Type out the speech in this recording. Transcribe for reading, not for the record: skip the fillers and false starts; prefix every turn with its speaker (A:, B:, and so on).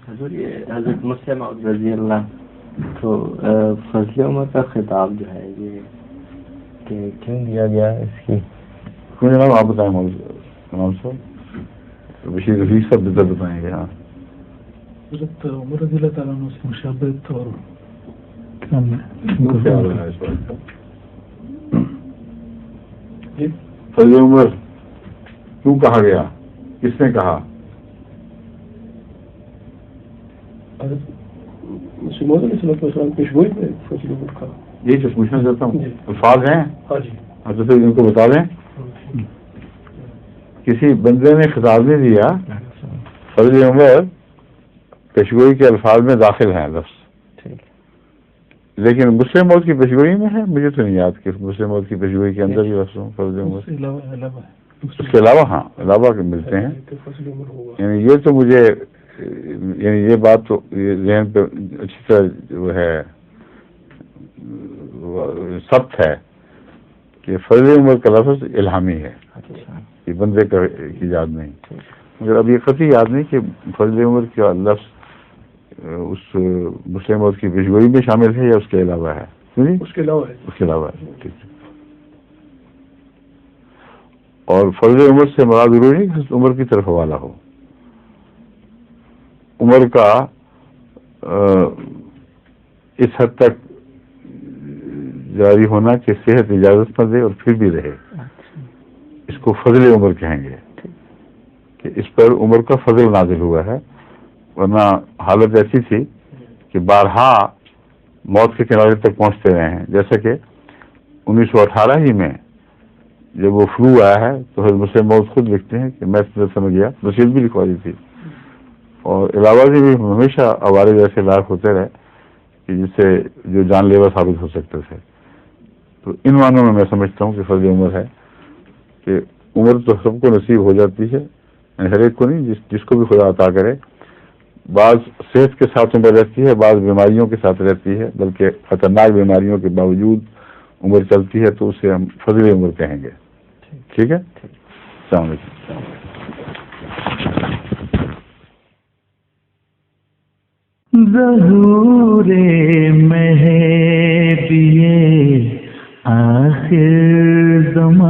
A: حضور یہ حضرت مسلم موعود رضی اللہ تو فضل عمر کا خطاب جو ہے یہ کہ کیوں دیا گیا ہے اس کی؟
B: کیوں جناب آپ بتائیں امام صاحب بشیر رفیق صاحب بہتر بتائیں گے. ہاں
C: حضرت عمر رضی اللہ تعالیٰ عنہ سے مشابہت اور
B: خیال ہے اس بات کا. فضل عمر کیوں کہا گیا؟ کس نے کہا؟ یہی تو پوچھنا چاہتا ہوں. الفاظ ہیں حضرت ان کو بتا دیں. کسی بندے نے خطاب نہیں دیا. فضل عمر پیشگوئی کے الفاظ میں داخل ہیں لفظ, لیکن مسلم موت کی پیشگوئی میں ہے. مجھے تو نہیں یاد کہ مسلم موت کی پیشگوئی کے اندر بھی لفظ ہوں فضل عمر. اس کے علاوہ ہاں علاوہ کے ملتے ہیں. یعنی یہ تو مجھے یعنی یہ بات تو ذہن پہ اچھی طرح جو ہے ثبت ہے کہ فضل عمر کا لفظ الہامی ہے, یہ بندے کا ایجاد نہیں. مگر اب یہ قطعی یاد نہیں کہ فضل عمر کا لفظ اس مسلم موت کی پیشگوئی میں شامل ہے یا اس کے علاوہ ہے. اس کے علاوہ ہے. ٹھیک ہے. اور فضل عمر سے مراد ضروری نہیں کہ عمر کی طرف حوالہ ہو. عمر کا اس حد تک جاری ہونا کہ صحت اجازت نہ دے اور پھر بھی رہے, اس کو فضل عمر کہیں گے کہ اس پر عمر کا فضل نازل ہوا ہے. ورنہ حالت ایسی تھی کہ بارہا موت کے کنارے تک پہنچتے رہے ہیں. جیسا کہ 1918 ہی میں جب وہ فلو آیا ہے تو حضرت مسلم موعود خود لکھتے ہیں کہ میں سمجھ گیا, رسید بھی لکھوا دی تھی. اور علاوہ سے بھی ہمیشہ عوارض ایسے لاحق ہوتے رہے کہ جس سے جو جان لیوا ثابت ہو سکتے تھے. تو ان معنوں میں سمجھتا ہوں کہ فضل عمر ہے کہ عمر تو سب کو نصیب ہو جاتی ہے, ہر ایک کو نہیں, جس کو بھی خدا عطا کرے. بعض صحت کے ساتھ عمر رہتی ہے, بعض بیماریوں کے ساتھ رہتی ہے, بلکہ خطرناک بیماریوں کے باوجود عمر چلتی ہے تو اسے ہم فضل عمر کہیں گے. ٹھیک ہے. السلام علیکم.
D: ظہور مہدی آخر زمان